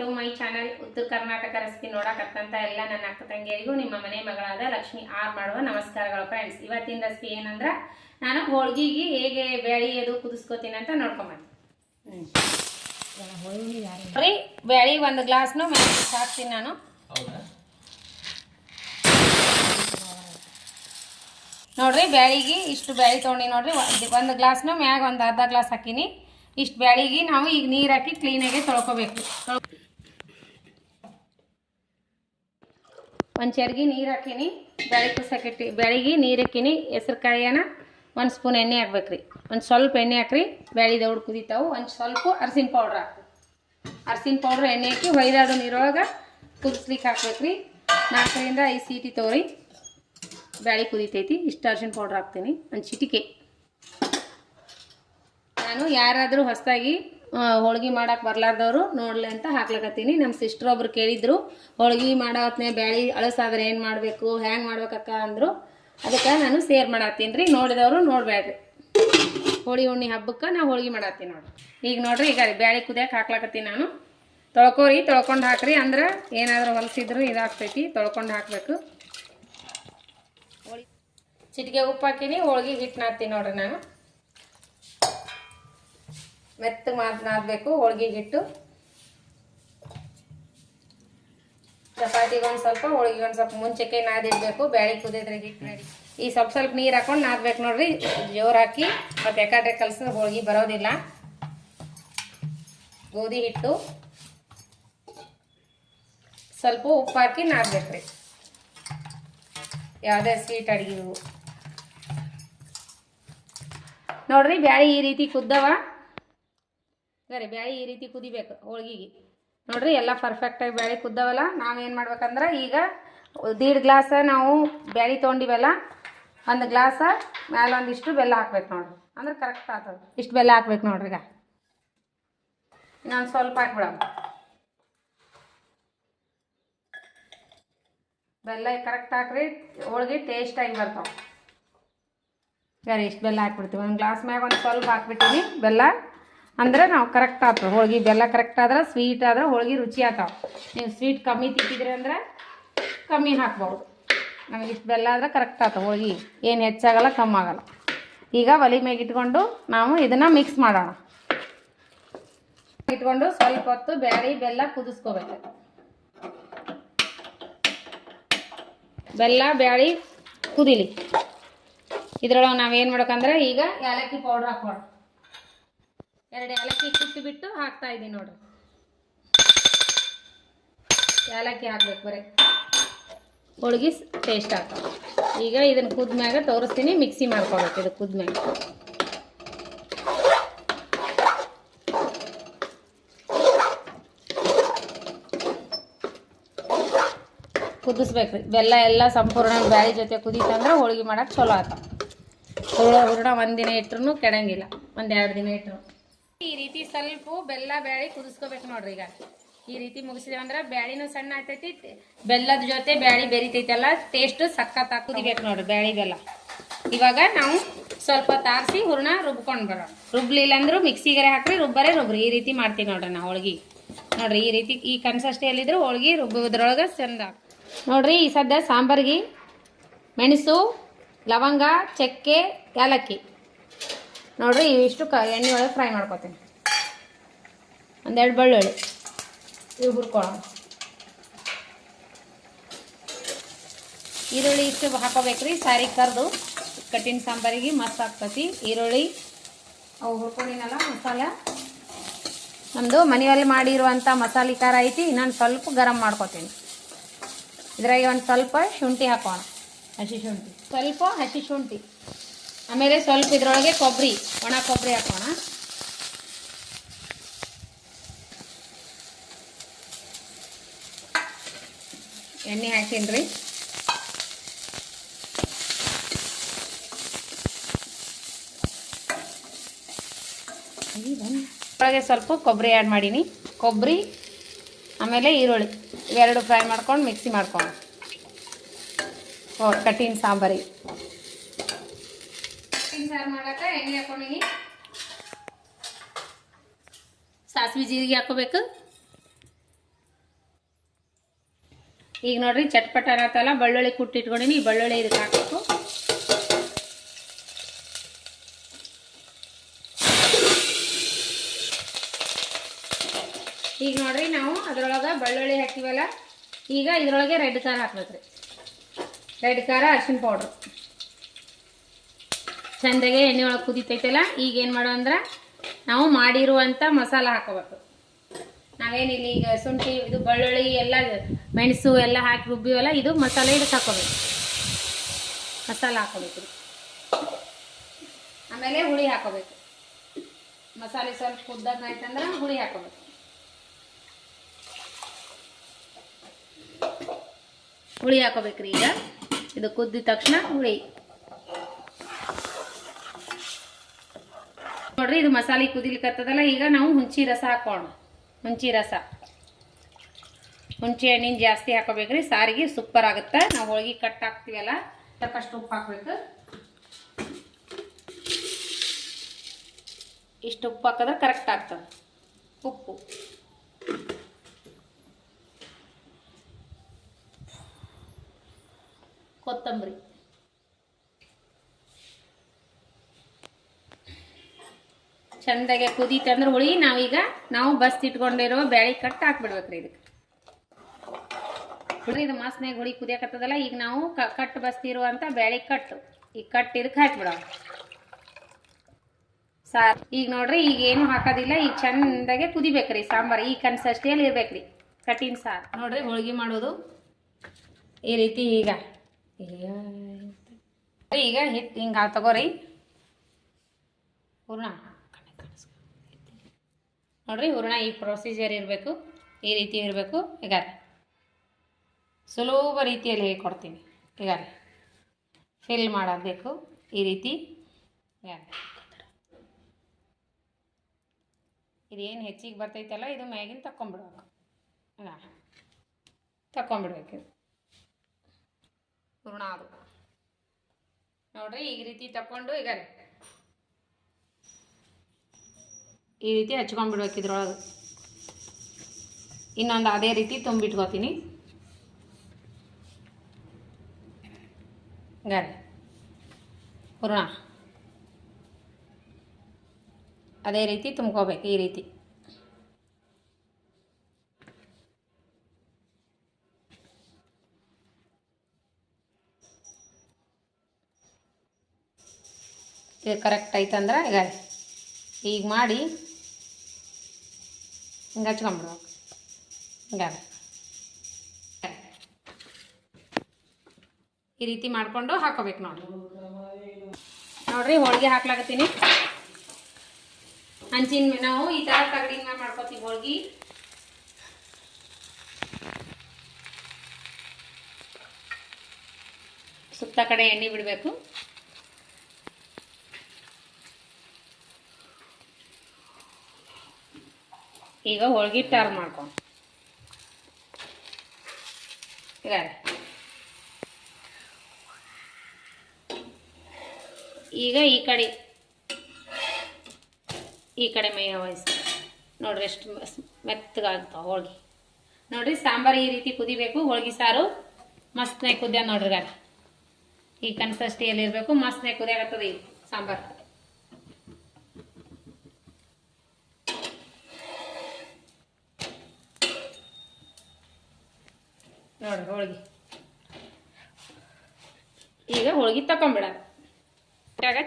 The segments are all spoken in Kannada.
To my channel. ಉತ್ತರ ಕರ್ನಾಟಕ ರೆಸಿಪಿ ನೋಡಕತ್ತಂತ ಎಲ್ಲ ನನ್ನ ಅಕ್ಕ ತಂಗಿಯರಿಗೂ ನಿಮ್ಮ ಮನೆ ಮಗಳಾದ ಲಕ್ಷ್ಮಿ ಆರ್ ಮಾಡುವ ನಮಸ್ಕಾರಗಳು ಫ್ರೆಂಡ್ಸ್. ಇವತ್ತಿನ ರೆಸಿಪಿ ಏನಂದ್ರೆ ನಾನು ಹೋಳಿಗೆಗೆ ಹೇಗೆ ಬೇಳೆ ಅದು ಕುದಿಸ್ಕೋತೀನಿ ಅಂತ ನೋಡ್ಕೊಂಬಂದು ಬೇಳೆ ಒಂದು ಗ್ಲಾಸ್ನು ಹಾಕ್ತೀನಿ ನಾನು. ನೋಡ್ರಿ ಬ್ಯಾಳಿಗೆ ಇಷ್ಟು ಬ್ಯಾಳಿ ತೊಗೊಂಡು ನೋಡ್ರಿ ಒಂದು ಗ್ಲಾಸ್ನು ಮ್ಯಾಗ ಒಂದು ಅರ್ಧ ಗ್ಲಾಸ್ ಹಾಕಿನಿ. ಇಷ್ಟು ಬ್ಯಾಳಿಗೆ ನಾವು ಈಗ ನೀರು ಹಾಕಿ ಕ್ಲೀನಾಗಿ ತೊಳ್ಕೊಬೇಕು. ಒಂದು ಚರ್ಗಿ ನೀರು ಹಾಕೀನಿ, ಬ್ಯಾಳಿ ಕುಸಕ್ಕೆ ಬ್ಯಾಳಿಗೆ ನೀರು ಹಾಕೀನಿ. ಹೆಸ್ರು ಕಾಯಿನ ಒಂದು ಸ್ಪೂನ್ ಎಣ್ಣೆ ಹಾಕ್ಬೇಕ್ರಿ. ಒಂದು ಸ್ವಲ್ಪ ಎಣ್ಣೆ ಹಾಕ್ರಿ, ಬ್ಯಾಳಿ ದೌಡ್ ಕುದಿತಾವು. ಒಂದು ಸ್ವಲ್ಪ ಅರ್ಸಿನ ಪೌಡ್ರ್ ಹಾಕ್ರಿ. ಅರ್ಸಿನ ಪೌಡ್ರ್ ಎಣ್ಣೆ ಹಾಕಿ ಹೊಯ್ದಾಡು ನೀರೊಳಗೆ ಕುದಿಸ್ಲಿಕ್ಕೆ ಹಾಕ್ಬೇಕ್ರಿ. 4ರಿಂದ 5 ಸೀಟಿ ತೋರಿ ಬ್ಯಾಳಿ ಕುದಿತೈತಿ. ಇಷ್ಟು ಅರ್ಶಿನ ಪೌಡ್ರ್ ಹಾಕ್ತೀನಿ, ಒಂದು ಚಿಟಿಕೆ. ನಾನು ಯಾರಾದರೂ ಹೊಸದಾಗಿ ಹೋಳ್ಗೆ ಮಾಡೋಕೆ ಬರ್ಲಾರ್ದವರು ನೋಡಲಿ ಅಂತ ಹಾಕ್ಲಕತ್ತೀನಿ. ನಮ್ಮ ಸಿಸ್ಟರ್ ಒಬ್ರು ಕೇಳಿದ್ರು, ಹೋಳ್ಗೆ ಮಾಡೋ ಹೊತ್ತಿನಾಗ ಬ್ಯಾಳಿ ಅಳಸಾದ್ರೆ ಏನು ಮಾಡಬೇಕು, ಹ್ಯಾಂಗೆ ಮಾಡ್ಬೇಕಕ್ಕ ಅಂದರು. ಅದಕ್ಕೆ ನಾನು ಶೇರ್ ಮಾಡತ್ತೀನಿ ರೀ. ನೋಡಿದವರು ನೋಡಬೇಡ್ರಿ. ಹೋಳಿ ಹುಣ್ಣಿ ಹಬ್ಬಕ್ಕೆ ನಾವು ಹೋಳ್ಗೆ ಮಾಡತ್ತೀನಿ ನೋಡಿರಿ. ಈಗ ನೋಡಿರಿ, ಈಗ ಬ್ಯಾಳಿ ಕುದಿಯಕ್ಕೆ ಹಾಕ್ಲಕತ್ತೀನಿ ನಾನು. ತೊಳ್ಕೊರಿ, ತೊಳ್ಕೊಂಡು ಹಾಕ್ರಿ, ಅಂದ್ರೆ ಏನಾದರೂ ಹೊಲಸಿದ್ರು ಇದಾಗ್ತೈತಿ. ತೊಳ್ಕೊಂಡು ಹಾಕಬೇಕು. ಚಿಟಿಕೆ ಉಪ್ಪು ಹಾಕಿನಿ, ಹೋಳ್ಗೆ ಹಿಟ್ಟು ನಾದ್ತೀನಿ ನೋಡ್ರಿ. ನಾನು ಮೆತ್ತ ನಾದಬೇಕು ಹೋಳ್ಗೆ ಹಿಟ್ಟು. ಚಪಾತಿಗೆ ಒಂದು ಸ್ವಲ್ಪ, ಹೋಳಿಗೆ ಒಂದು ಸ್ವಲ್ಪ ಮುಂಚೆಗೆ ನಾದಿಡಬೇಕು. ಬ್ಯಾಳಿ ಕುದಿದ್ರೆ ಹಿಟ್ಟು ನಡಿ. ಈ ಸ್ವಲ್ಪ ನೀರು ಹಾಕೊಂಡು ನಾದ್ಬೇಕು ನೋಡ್ರಿ. ಜೋರು ಹಾಕಿ ಮತ್ತು ಎಕಾಟ್ರೆ ಕಲಸಿದ್ರೆ ಹೋಳ್ಗೆ ಬರೋದಿಲ್ಲ. ಗೋಧಿ ಹಿಟ್ಟು ಸ್ವಲ್ಪ ಉಪ್ಪು ಹಾಕಿ ನಾದ್ಬೇಕ್ರಿ. ಯಾವುದೇ ಸ್ವೀಟ್ ಅಡುಗೆವು ನೋಡ್ರಿ. ಬ್ಯಾಳಿ ಈ ರೀತಿ ಕುದ್ದವ ಸರಿ. ಬ್ಯಾಳಿ ಈ ರೀತಿ ಕುದಿಬೇಕು ಹೋಳ್ಗೆಗೆ. ನೋಡ್ರಿ ಎಲ್ಲ ಪರ್ಫೆಕ್ಟಾಗಿ ಬ್ಯಾಳಿ ಕುದ್ದವಲ್ಲ. ನಾವೇನು ಮಾಡ್ಬೇಕಂದ್ರೆ ಈಗ 1.5 ಗ್ಲಾಸ್ ನಾವು ಬ್ಯಾಳಿ ತೊಗೊಂಡಿವಲ್ಲ, 1 ಗ್ಲಾಸ ಮೇಲೆ ಒಂದಿಷ್ಟು ಬೆಲ್ಲ ಹಾಕ್ಬೇಕು ನೋಡ್ರಿ. ಅಂದ್ರೆ ಕರೆಕ್ಟ್ ಆಗ್ತದೆ. ಇಷ್ಟು ಬೆಲ್ಲ ಹಾಕ್ಬೇಕು ನೋಡ್ರಿ. ಈಗ ಇನ್ನೊಂದು ಸ್ವಲ್ಪ ಹಾಕ್ಬಿಡೋಣ. ಬೆಲ್ಲ ಕರೆಕ್ಟ್ ಹಾಕ್ರಿ, ಹೋಳ್ಗೆ ಟೇಸ್ಟಾಗಿ ಬರ್ತಾವೆ. ಸರಿ, ಇಷ್ಟು ಬೆಲ್ಲ ಹಾಕ್ಬಿಡ್ತೀವಿ. ಒಂದು ಗ್ಲಾಸ್ ಮ್ಯಾಗ ಒಂದು ಸ್ವಲ್ಪ ಹಾಕ್ಬಿಟ್ಟಿನಿ ಬೆಲ್ಲ. ಅಂದ್ರೆ ನಾವು ಕರೆಕ್ಟ್ ಆಗ್ತವೆ ಹೋಳ್ಗೆ. ಬೆಲ್ಲ ಕರೆಕ್ಟ್ ಆದ್ರೆ ಸ್ವೀಟ್ ಆದ್ರೆ ಹೋಳ್ಗೆ ರುಚಿ ಆಗ್ತಾವೆ. ನೀವು ಸ್ವೀಟ್ ಕಮ್ಮಿ ತಿಂತಿದ್ರಿ ಅಂದ್ರೆ ಕಮ್ಮಿ ಹಾಕ್ಬೋದು. ನಮಗೆ ಇಷ್ಟು ಬೆಲ್ಲ ಆದ್ರೆ ಕರೆಕ್ಟ್ ಆಗ್ತವೆ ಹೋಳ್ಗೆ. ಏನು ಹೆಚ್ಚಾಗಲ್ಲ, ಕಮ್ಮಿ ಆಗಲ್ಲ. ಈಗ ಒಲೆ ಮ್ಯಾಗ ಇಟ್ಕೊಂಡು ನಾವು ಇದನ್ನು ಮಿಕ್ಸ್ ಮಾಡೋಣ. ಇಟ್ಕೊಂಡು ಸ್ವಲ್ಪ ಹೊತ್ತು ಬ್ಯಾಳಿ ಬೆಲ್ಲ ಕುದಿಸ್ಕೋಬೇಕು. ಬೆಲ್ಲ ಬ್ಯಾಳಿ ಕುದಿಲಿ. ಇದ್ರೊಳಗೆ ನಾವೇನು ಮಾಡ್ಬೇಕಂದ್ರೆ ಈಗ ಏಲಕ್ಕಿ ಪೌಡ್ರ್ ಹಾಕೋಣ. 2 ಏಲಕ್ಕಿ ಕುಟ್ಟಿಬಿಟ್ಟು ಹಾಕ್ತಾ ಇದ್ದೀನಿ ನೋಡ್ರಿ. ಏಲಕ್ಕಿ ಹಾಕ್ಬೇಕು, ಬರೀ ಹೋಳ್ಗೆ ಟೇಸ್ಟ್ ಆಗ್ತವೆ. ಈಗ ಇದನ್ನು ಕುದ್ಮ್ಯಾಗ ತೋರಿಸ್ತೀನಿ. ಮಿಕ್ಸಿ ಮಾಡ್ಕೊಬೇಕು. ಇದು ಕುದ್ಮ್ಯಾಗ ಕುದಿಸ್ಬೇಕು ರೀ. ಬೆಲ್ಲ ಎಲ್ಲ ಸಂಪೂರ್ಣ ಬ್ಯಾಳಿ ಜೊತೆ ಕುದೀತಂದ್ರೆ ಹೋಳ್ಗೆ ಮಾಡೋಕೆ ಚಲೋ ಆಗ್ತಾವೆ. ಹೂರಣ ಒಂದಿನ ಇಟ್ರು ಕೆಡಂಗಿಲ್ಲ, 1-2 ದಿನ ಇಟ್ಟರು. ಈ ರೀತಿ ಸ್ವಲ್ಪ ಬೆಲ್ಲ ಬ್ಯಾಳಿ ಕುದಿಸ್ಕೋಬೇಕು ನೋಡ್ರಿ. ಈಗ ಈ ರೀತಿ ಮುಗಿಸಿದೆ ಅಂದ್ರೆ ಬ್ಯಾಳಿನೂ ಸಣ್ಣ ಆಗ್ತೈತಿ, ಬೆಲ್ಲದ ಜೊತೆ ಬ್ಯಾಳಿ ಬೆರಿತೈತಲ್ಲ, ಟೇಸ್ಟ್ ಸಖತ್ ಕುದಿಬೇಕು ನೋಡ್ರಿ ಬ್ಯಾಳಿ ಬೆಲ್ಲ. ಇವಾಗ ನಾವು ಸ್ವಲ್ಪ ತಾರಿಸಿ ಹೂರಣ ರುಬ್ಕೊಂಡು ಬರೋಣ. ರುಬ್ಲಿಲ್ಲ ಅಂದ್ರೂ ಮಿಕ್ಸಿಗರೆ ಹಾಕ್ರಿ, ರುಬ್ಬರಿ. ಈ ರೀತಿ ಮಾಡ್ತೀವಿ ನೋಡ್ರಿ ನಾವು ಹೋಳ್ಗೆ. ನೋಡ್ರಿ ಈ ರೀತಿ ಈ ಕನ್ಸಿಸ್ಟೆನ್ಸಿಯಲ್ಲಿದ್ರೆ ಹೋಳ್ಗೆ ರುಬ್ಬೋದ್ರೊಳಗೆ ಚಂದ ನೋಡ್ರಿ. ಈ ಸದ್ಯ ಸಾಂಬಾರಿಗೆ ಮೆಣಸು, ಲವಂಗ, ಚಕ್ಕೆ, ಏಲಕ್ಕಿ ನೋಡ್ರಿ ಇವಿಷ್ಟು ಎಣ್ಣೆ ಒಳಗೆ ಫ್ರೈ ಮಾಡ್ಕೊತೀನಿ. 1-2 ಬೆಳ್ಳುಳ್ಳಿ ಇವು ಹುರ್ಕೊಳ್ಳೋಣ. ಈರುಳ್ಳಿ ಇಷ್ಟು ಹಾಕೋಬೇಕ್ರಿ. ಸಾರಿ ಕರೆದು ಕಟ್ಟಿನ ಸಾಂಬಾರಿಗೆ ಮಸ್ತ್ ಆಗ್ತತಿ. ಈರುಳ್ಳಿ ಅವು ಹುರ್ಕೊಂಡಿನಲ್ಲ ಮಸಾಲೆ, ನಮ್ಮದು ಮನೆಯಲ್ಲಿ ಮಾಡಿರುವಂಥ ಮಸಾಲೆ ಖಾರ ಐತಿ. ಇನ್ನೊಂದು ಸ್ವಲ್ಪ ಗರಂ ಮಾಡ್ಕೊತೀನಿ. ಇದ್ರಾಗೆ ಒಂದು ಸ್ವಲ್ಪ ಶುಂಠಿ ಹಾಕೋಣ, ಹಸಿ ಶುಂಠಿ, ಸ್ವಲ್ಪ ಹಸಿ ಶುಂಠಿ. ಆಮೇಲೆ ಸ್ವಲ್ಪ ಇದ್ರೊಳಗೆ ಕೊಬ್ಬರಿ, ಒಣ ಕೊಬ್ಬರಿ ಹಾಕೋಣ. ಎಣ್ಣೆ ಹಾಕೀನಿ ರೀ. ಒಳಗೆ ಸ್ವಲ್ಪ ಕೊಬ್ಬರಿ ಆ್ಯಡ್ ಮಾಡೀನಿ. ಕೊಬ್ಬರಿ ಆಮೇಲೆ ಈರುಳ್ಳಿ ಇವೆರಡು ಫ್ರೈ ಮಾಡ್ಕೊಂಡು ಮಿಕ್ಸಿ ಮಾಡ್ಕೊಂಡು ಕಟ್ಟಿನ ಸಾಂಬಾರಿಗೆ. ಕಟ್ಟಿನ ಸಾರು ಮಾಡೋಕೆ ಎಣ್ಣೆ ಹಾಕೊಂಡಿನಿ. ಸಾಸಿವೆ ಜೀರಿಗೆ ಹಾಕೋಬೇಕು. ಈಗ ನೋಡ್ರಿ ಚಟ್ಪಟ ಅನ್ನತ್ತಲ್ಲ, ಬೆಳ್ಳುಳ್ಳಿ ಕುಟ್ಟಿಟ್ಕೊಂಡಿನಿ. ಈ ಬೆಳ್ಳುಳ್ಳಿ ಇದಕ್ಕೆ ಹಾಕಬೇಕು. ಈಗ ನೋಡ್ರಿ ನಾವು ಅದ್ರೊಳಗೆ ಬೆಳ್ಳುಳ್ಳಿ ಹಾಕಿವಲ್ಲ, ಈಗ ಇದ್ರೊಳಗೆ ರೆಡ್ ಖಾರ ಹಾಕ್ಬೇಕ್ರಿ. ರೆಡ್ ಖಾರ, ಅರಿಶಿನ ಪೌಡ್ರು ಚಂದಾಗೆ ಎಣ್ಣೆ ಒಳಗೆ ಕುದಿತೈತಲ್ಲ. ಈಗ ಏನು ಮಾಡೋ ಅಂದ್ರೆ ನಾವು ಮಾಡಿರುವಂಥ ಮಸಾಲ ಹಾಕೋಬೇಕು. ನಾವೇನಿಲ್ಲ ಈಗ ಶುಂಠಿ ಇದು ಬೆಳ್ಳುಳ್ಳಿ ಎಲ್ಲ ಮೆಣಸು ಎಲ್ಲ ಹಾಕಿ ರುಬ್ಬಿವಲ್ಲ, ಇದು ಮಸಾಲೆ ಇದಕ್ಕೆ ಹಾಕೋಬೇಕು. ಮಸಾಲ ಹಾಕೋಬೇಕು. ಆಮೇಲೆ ಹುಳಿ ಹಾಕೋಬೇಕು. ಮಸಾಲೆ ಸ್ವಲ್ಪ ಕುದ್ದಾಯ್ತಂದ್ರೆ ಹುಳಿ ಹಾಕೋಬೇಕು. ಹುಳಿ ಹಾಕೋಬೇಕ್ರಿ. ಈಗ ಇದು ಕುದ್ದಿದ ತಕ್ಷಣ ಹುಳಿ ನೋಡ್ರಿ. ಇದು ಮಸಾಲೆ ಕುದಿಲಿಕ್ಕತ್ತದಲ್ಲ, ಈಗ ನಾವು ಹುಂಚಿ ರಸ ಹಾಕೋಣ. ಹುಂಚಿ ರಸ, ಹುಂಚಿ ಹಣ್ಣಿನ ಜಾಸ್ತಿ ಹಾಕೋಬೇಕ್ರಿ. ಸಾರಿಗೆ ಸೂಪರ್ ಆಗುತ್ತೆ. ನಾವು ಹೋಳಿಗೆ ಕಟ್ ಹಾಕ್ತೀವಲ್ಲ, ತಕ್ಕಷ್ಟು ಉಪ್ಪು ಹಾಕ್ಬೇಕು. ಇಷ್ಟು ಉಪ್ಪು ಹಾಕಿದ್ರೆ ಕರೆಕ್ಟ್ ಆಗ್ತದೆ. ಉಪ್ಪು, ಕೊತ್ತಂಬರಿ, ಚಂದಾಗೆ ಕುದೀತಂದ್ರೆ ಹುಳಿ ನಾವೀಗ ನಾವು ಬಸ್ ಇಟ್ಕೊಂಡಿರೋ ಬ್ಯಾಳಿ ಕಟ್ ಹಾಕ್ಬಿಡ್ಬೇಕ್ರಿ. ಇದಕ್ಕೆ ಹುಳಿ ಇದು ಮಸ್ತ್ನಾಗ ಹುಳಿ ಕುದಿಯಕತ್ತದಲ್ಲ, ಈಗ ನಾವು ಕಟ್ ಬಸ್ತಿರುವಂಥ ಬ್ಯಾಳಿ ಕಟ್ಟು ಈಗ ಕಟ್ ಇದಕ್ಕೆ ಹಾಕ್ಬಿಡೋ ಸಾರು. ಈಗ ನೋಡ್ರಿ ಈಗ ಏನು ಹಾಕೋದಿಲ್ಲ. ಈಗ ಚಂದಾಗೆ ಕುದಿಬೇಕ್ರಿ ಸಾಂಬಾರು. ಈ ಕನ್ಸಿಸ್ಟೆನ್ಸಿಯಲ್ಲಿ ಇರ್ಬೇಕ್ರಿ ಕಟ್ಟಿನ ಸಾರು. ನೋಡ್ರಿ ಹೋಳಿಗೆ ಮಾಡೋದು ಈ ರೀತಿ. ಈಗ ಹಿಟ್ಟು ಹಿಂಗೆ ತಗೋರಿ. ಹೂರ್ಣ ನೋಡ್ರಿ, ಹೂರ್ಣ ಈ ಪ್ರೊಸೀಜರ್ ಇರಬೇಕು, ಈ ರೀತಿ ಇರಬೇಕು. ಈಗ ಸುಲಭ ರೀತಿಯಲ್ಲಿ ಹೇಳ್ಕೊಡ್ತೀನಿ. ಈಗ ಫಿಲ್ ಮಾಡಬೇಕು ಈ ರೀತಿ. ಇದೇನು ಹೆಚ್ಚಿಗೆ ಬರ್ತೈತಲ್ಲ, ಇದು ಮ್ಯಾಗಿನ ತಕ್ಕೊಂಬಿಡ್ಬೇಕು. ತಕ್ಕೊಂಬಿಡ್ಬೇಕು ಹೂರ್ಣ. ಅದು ನೋಡ್ರಿ ಈ ರೀತಿ ತಕ್ಕೊಂಡು ಈಗ ಈ ರೀತಿ ಹಚ್ಕೊಂಡ್ಬಿಡ್ಬೇಕು ಇದ್ರೊಳಗೆ. ಇನ್ನೊಂದು ಅದೇ ರೀತಿ ತುಂಬಿಟ್ಕೋತೀನಿ. ಹೂರ್ಣ ಅದೇ ರೀತಿ ತುಂಬ್ಕೋಬೇಕು ಈ ರೀತಿ. ಇದು ಕರೆಕ್ಟ್ ಐತಂದ್ರೆ ಈಗ ಮಾಡಿ ಹಿಂಗೆ ಹಚ್ಕೊಂಡ್ಬಿಡ್ಬೇಕು. ಈ ರೀತಿ ಮಾಡಿಕೊಂಡು ಹಾಕೋಬೇಕು. ನೋಡ್ರಿ ಹೋಳಿಗೆ ಹಾಕ್ಲಾಕತ್ತೀನಿ. ಹಂಚಿನ ನಾವು ಈ ಥರ ತಗಡಿನ ಮ್ಯಾಲ ಮಾಡ್ಕೋತೀವಿ ಹೋಳಿಗೆ. ಸುತ್ತ ಕಡೆ ಎಣ್ಣೆ ಬಿಡಬೇಕು. ಈಗ ಹೋಳಿಗೆ ಟರ್ನ್ ಮಾಡ್ಕೊಂಡು ಈಗ ಈ ಕಡೆ ಮೈ ವಹಿಸಿ ನೋಡ್ರಿ ಎಷ್ಟು ಮೆತ್ತಗಾಗ್ತಾವ ಹೋಳಿಗೆ. ನೋಡ್ರಿ ಸಾಂಬಾರು ಈ ರೀತಿ ಕುದಿಬೇಕು. ಹೋಳಿಗೆ ಸಾರು ಮಸ್ತ್ನಾಗ ಕುದಿಯ ನೋಡ್ರಿ. ಈ ಕನ್ಸಿಸ್ಟೆನ್ಸಿಯಲ್ಲಿ ಇರಬೇಕು. ಮಸ್ತ್ನಾಗ ಕುದಿಯಾಗತ್ತದ ಈ ಸಾಂಬಾರು. ನೋಡ್ರಿ ಹೋಳಿಗೆ ಈಗ ಹೋಳಿಗೆ ತಕೊಂಬಿಡೋದು.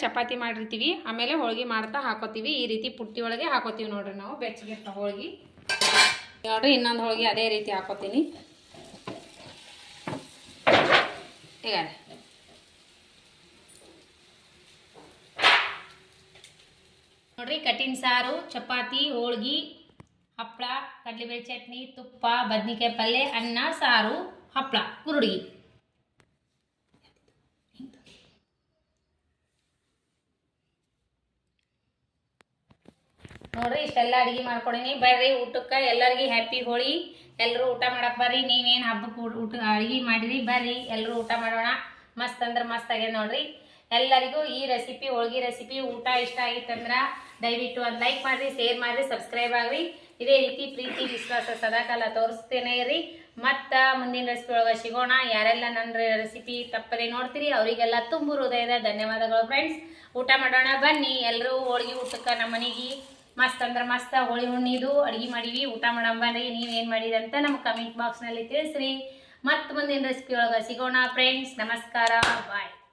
ಚಪಾತಿ ಮಾಡಿರ್ತೀವಿ, ಆಮೇಲೆ ಹೋಳಿಗೆ ಮಾಡ್ತಾ ಹಾಕೋತೀವಿ. ಈ ರೀತಿ ಪುಟ್ಟಿ ಒಳಗೆ ಹಾಕೋತೀವಿ ನೋಡ್ರಿ ನಾವು. ಬೆಚ್ಚಗೆ ಹೋಳಿಗೆ ನೋಡ್ರಿ. ಇನ್ನೊಂದು ಹೋಳಿಗೆ ಅದೇ ರೀತಿ ಹಾಕೋತೀನಿ. ಈಗ ನೋಡ್ರಿ ಕಟ್ಟಿನ ಸಾರು, ಚಪಾತಿ, ಹೋಳಿಗೆ, ಹಪ್ಪಳ, ಕಡಲೆಬೇಳೆ ಚಟ್ನಿ, ತುಪ್ಪ, ಬದ್ನಿಕಾಯಿ ಪಲ್ಯ, ಅನ್ನ, ಸಾರು, ಹಪ್ಪಳ, ಕುರುಡಿ. ನೋಡ್ರಿ ಇಷ್ಟೆಲ್ಲ ಅಡಿಗೆ ಮಾಡ್ಕೊಡೀನಿ. ಬರ್ರಿ ಊಟಕ್ಕೆ. ಎಲ್ಲರಿಗೂ ಹ್ಯಾಪಿ ಹೋಳಿ. ಎಲ್ಲರೂ ಊಟ ಮಾಡಕ್ಕೆ ಬರ್ರಿ. ನೀವೇನು ಹಬ್ಬಕ್ಕೆ ಊಟ ಅಡಿಗೆ ಮಾಡಿರಿ, ಬರ್ರಿ ಎಲ್ಲರೂ ಊಟ ಮಾಡೋಣ. ಮಸ್ತ್ ಅಂದ್ರೆ ಮಸ್ತ್ ಆಗ್ಯದ ನೋಡ್ರಿ. ಎಲ್ಲರಿಗೂ ಈ ರೆಸಿಪಿ, ಹೋಳಿಗೆ ರೆಸಿಪಿ ಊಟ ಇಷ್ಟ ಆಗಿತ್ತಂದ್ರೆ ದಯವಿಟ್ಟು ಒಂದು ಲೈಕ್ ಮಾಡಿರಿ, ಶೇರ್ ಮಾಡಿರಿ, ಸಬ್ಸ್ಕ್ರೈಬ್ ಆಗ್ರಿ. ಇದೇ ರೀತಿ ಪ್ರೀತಿ ವಿಶ್ವಾಸ ಸದಾಕಾಲ ತೋರಿಸ್ತೇನೆ ರೀ. ಮತ್ತು ಮುಂದಿನ ರೆಸಿಪಿ ಒಳಗೆ ಸಿಗೋಣ. ಯಾರೆಲ್ಲ ನನ್ನ ರೆಸಿಪಿ ತಪ್ಪದೆ ನೋಡ್ತೀರಿ ಅವರಿಗೆಲ್ಲ ತುಂಬು ಹೃದಯದ ಧನ್ಯವಾದಗಳು ಫ್ರೆಂಡ್ಸ್. ಊಟ ಮಾಡೋಣ ಬನ್ನಿ ಎಲ್ಲರೂ. ಹೋಳಿಗೆ ಊಟಕ್ಕೆ ನಮ್ಮ ಮನೆಗೆ ಮಸ್ತ್ ಅಂದ್ರೆ ಮಸ್ತ್ ಹೋಳಿ ಹುಣ್ಣಿದು ಅಡುಗೆ ಮಾಡೀವಿ. ಊಟ ಮಾಡೋಣ ಬನ್ನಿ. ನೀವೇನು ಮಾಡಿರಿ ಅಂತ ನಮ್ಮ ಕಮೆಂಟ್ ಬಾಕ್ಸ್ನಲ್ಲಿ ತಿಳಿಸ್ರಿ. ಮತ್ತು ಮುಂದಿನ ರೆಸಿಪಿ ಒಳಗೆ ಸಿಗೋಣ ಫ್ರೆಂಡ್ಸ್. ನಮಸ್ಕಾರ, ಬಾಯ್.